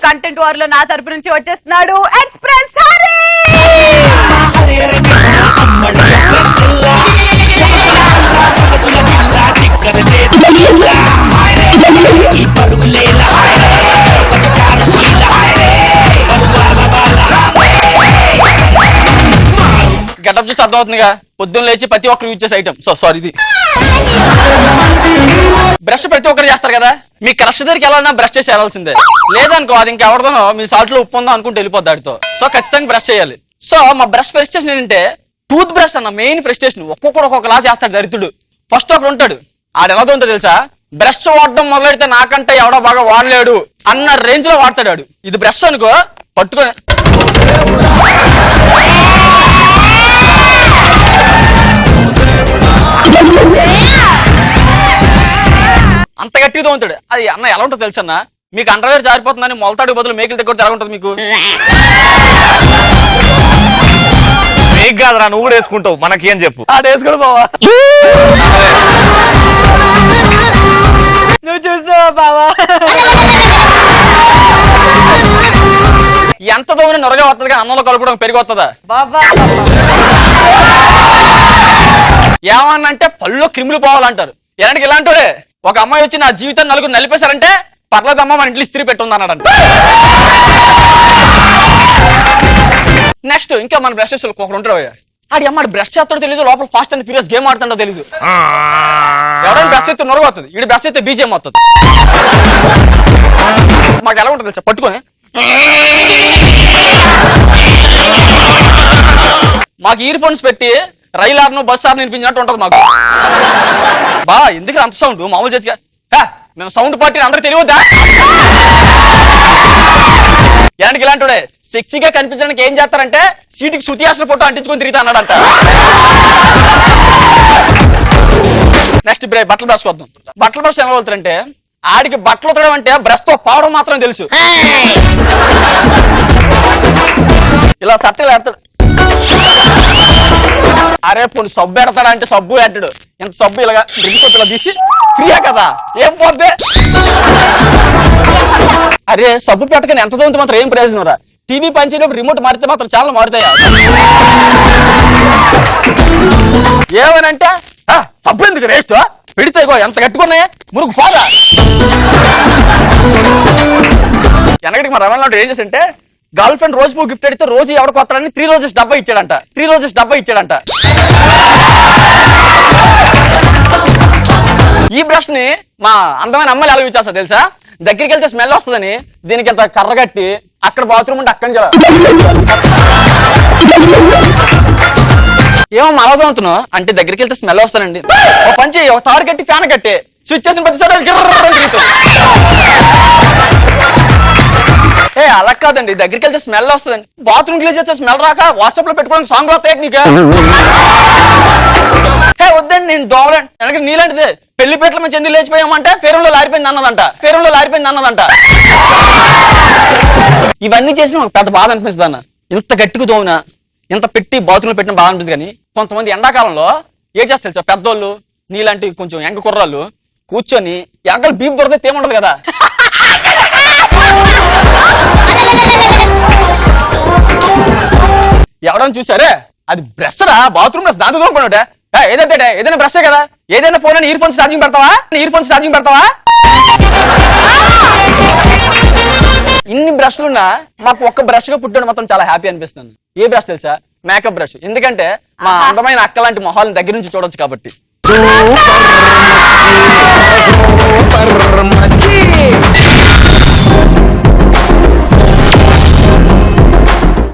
Content war లో నా తరపు నుంచి వచ్చేస్తున్నాడు ఎక్స్ప్రెస్ హరి. గెటప్ చూసి అర్థమవుతుందిగా, పొద్దున్న లేచి ప్రతి ఒక్కరు యూజ్ చేసే ఐటమ్. సారీ, ఇది బ్రష్ ప్రతి ఒక్కరు చేస్తారు కదా. మీ క్రష్ దగ్గరికి ఎలా బ్రష్ చేసి వెళ్ళాల్సిందే, లేదనుకో అది ఇంకెవరిదోనో మీ సాల్ట్ లో ఉప్పు ఉందో అనుకుంటే వెళ్ళిపోద్ది ఆడితో. సో ఖచ్చితంగా బ్రష్ చేయాలి. సో మా బ్రష్ ఫ్రస్ట్రేషన్ ఏంటంటే టూత్ బ్రష్ అన్న మెయిన్ ఫ్రస్ట్రేషన్. ఒక్కొక్కడు ఒక్కొక్కలా చేస్తాడు దరిద్రుడు. ఫస్ట్ ఒకడు ఉంటాడు, ఆడు ఎలా ఉందో తెలుసా, బ్రష్ వాడడం మొదలెడితే నాకంటే ఎవడో బాగా వాడలేడు అన్న రేంజ్ లో వాడతాడు ఆడు. ఇది బ్రష్ అనుకో పట్టుకొని అంత గట్టిగా ఉంటాడు. అది అన్న ఎలా ఉంటుందో తెలుసు అన్న, మీకు అండర్వేర్ జారిపోతుందని మొలతాడు బదులు మేకలు దగ్గర ఎలా ఉంటుంది మీకు? మేక్ కాదురా, నువ్వు కూడా వేసుకుంటావు, మనకేం చెప్పు. వేసుకోడు బావా, నువ్వు చూస్తావా బావా? ఎంత దూరం నొరగా వస్తుంది కానీ అన్నంలో కలుపుకోవడం పెరిగి వస్తుందా బాబా? ఏమన్నంటే పళ్ళు క్రిములు పోవాలంటారు. ఎలాంటి ఇలాంటి ఒక అమ్మాయి వచ్చి నా జీవితాన్ని నలుగురు నలిపేశారంటే పర్లేదమ్మా మన ఇంట్లో ఇస్త్రీ పెట్టుంది అన్నాడంట. నెక్స్ట్ ఇంకా మన బ్రషెస్ ఒకడు ఉంటాడు, ఆడి అమ్మాడు బ్రష్ చేస్తాడో తెలియదు, లోపల ఫాస్ట్ అండ్ ఫ్యూరియస్ గేమ్ ఆడుతుండో తెలియదు. ఎవరైనా బ్రష్ చేస్తే నొరగ వస్తుంది, ఇటు బ్రష్ చేస్తే బీజేం వస్తుంది. మాకు ఎలా ఉంటుంది తెలుసా, పట్టుకొని మాకు ఇయర్ ఫోన్స్ పెట్టి రైలు ఆర్ను బస్ ఆర్ను వినిపించినట్టు ఉంటుంది మాకు. బా ఎందుకు అంత సౌండ్ మామూలు చేతిగా మేము సౌండ్ పార్టీ అందరూ తెలియద్దా? ఇలాంటి ఇలాంటి సెక్సీగా కనిపించడానికి ఏం చేస్తారంటే సీటుకి శృతి హాసన్ ఫోటో అంటించుకొని తిరుగుతా అన్నాడంట. నెక్స్ట్ బట్టల బ్రష్ వద్దాం. బట్టల బ్రష్ ఎలా వెళ్తారంటే ఆడికి బట్టలు ఉతకడం అంటే బ్రష్ తో పావడం మాత్రం తెలుసు. ఇలా సట్టలు ఎడతాడు, అరే పోనీ సబ్బు ఎడతాడా అంటే సబ్బు ఎట్టాడు. ఇంత సబ్బు ఇలాగా రిగిపోతులా తీసి ఫ్రీయా కదా ఏం పోద్దే. అరే సబ్బు పెట్టకని ఎంత దూరం మాత్రం ఏం ప్రయోజనం రా. టీవీ పనిచేయడం రిమోట్ మారితే మాత్రం చాలా మారుతాయా? ఏమనంటే సబ్బు ఎందుకు వేస్ట్ పెడితే ఎంత కట్టుకున్నాయే మురుగు పోదా. వెనకటికి మా రమణ ఏం చేసంటే గర్ల్ ఫ్రెండ్ రోజు పువ్వు గిఫ్ట్ అడిగితే రోజు ఎవరికి వస్తాడని 3 రోజెస్ డబ్బా ఇచ్చాడంట. 3 రోజెస్ డబ్బా ఇచ్చాడంట. ఈ బ్రష్ ని మా అందమైన అమ్మాయిలు ఎలా యూజ్ చేస్తా తెలుసా, దగ్గరికి వెళ్తే స్మెల్ వస్తుందని దీనికి ఎంత కర్ర కట్టి అక్కడ బాత్రూమ్ ఉంటే అక్కడి ఏమో అలాగే అవుతున్నావు అంటే దగ్గరికి వెళ్తే స్మెల్ వస్తానండి. ఒక పంచి ఒక తాడు కట్టి ఫ్యాన్ కట్టి స్విచ్ చేసిన ప్రతిసారి అలా కాదండి, దగ్గరికి వెళ్తే స్మెల్ వస్తుందండి. బాత్రూమ్ క్లీన్ చేస్తే స్మెల్ రాక వాట్సాప్ లో పెట్టుకోవడానికి సాంగ్ రాస్తాయి నీకు. వద్దండి నేను దోమలండి వెనక నీలాంటిదే. పెళ్లిపేటల మంచి ఎందుకు లేచిపోయామంటే ఫేరంలో లారిపోయింది అన్నదంట. ఫేరంలో లారిపోయింది అన్నదంట. ఇవన్నీ చేసిన మాకు పెద్ద బాధ అనిపిస్తుంది అన్న. ఇంత గట్టిగా దోమినా ఇంత పెట్టి బాత్రూమ్ పెట్టిన బాధ అనిపిస్తుంది. కానీ కొంతమంది ఎండాకాలంలో ఏం చేస్తారు సార్, పెద్దోళ్ళు నీలాంటి కొంచెం ఎంక కుర్రాళ్ళు కూర్చొని ఎంకలు బీప్ దొరికితే తేముండదు కదా. ఎవడని చూసారే అది బ్రష్ రా, బాత్రూమ్ బ్రష్ దాంతో దూరపడినట్టే. ఏదైనా బ్రషే కదా, ఏదైనా ఫోన్ అని ఇయర్ ఫోన్స్ ఛార్జింగ్ పెడతావా? ఇయర్ ఫోన్స్ ఛార్జింగ్ పెడతావా? ఇన్ని బ్రష్లున్నా మాకు ఒక్క బ్రష్ గా పుట్టడం మాత్రం చాలా హ్యాపీ అనిపిస్తుంది. ఏ బ్రష్ తెలుసా, మేకప్ బ్రష్. ఎందుకంటే మా అందమైన అక్క లాంటి మొహాలను దగ్గర నుంచి చూడొచ్చు కాబట్టి.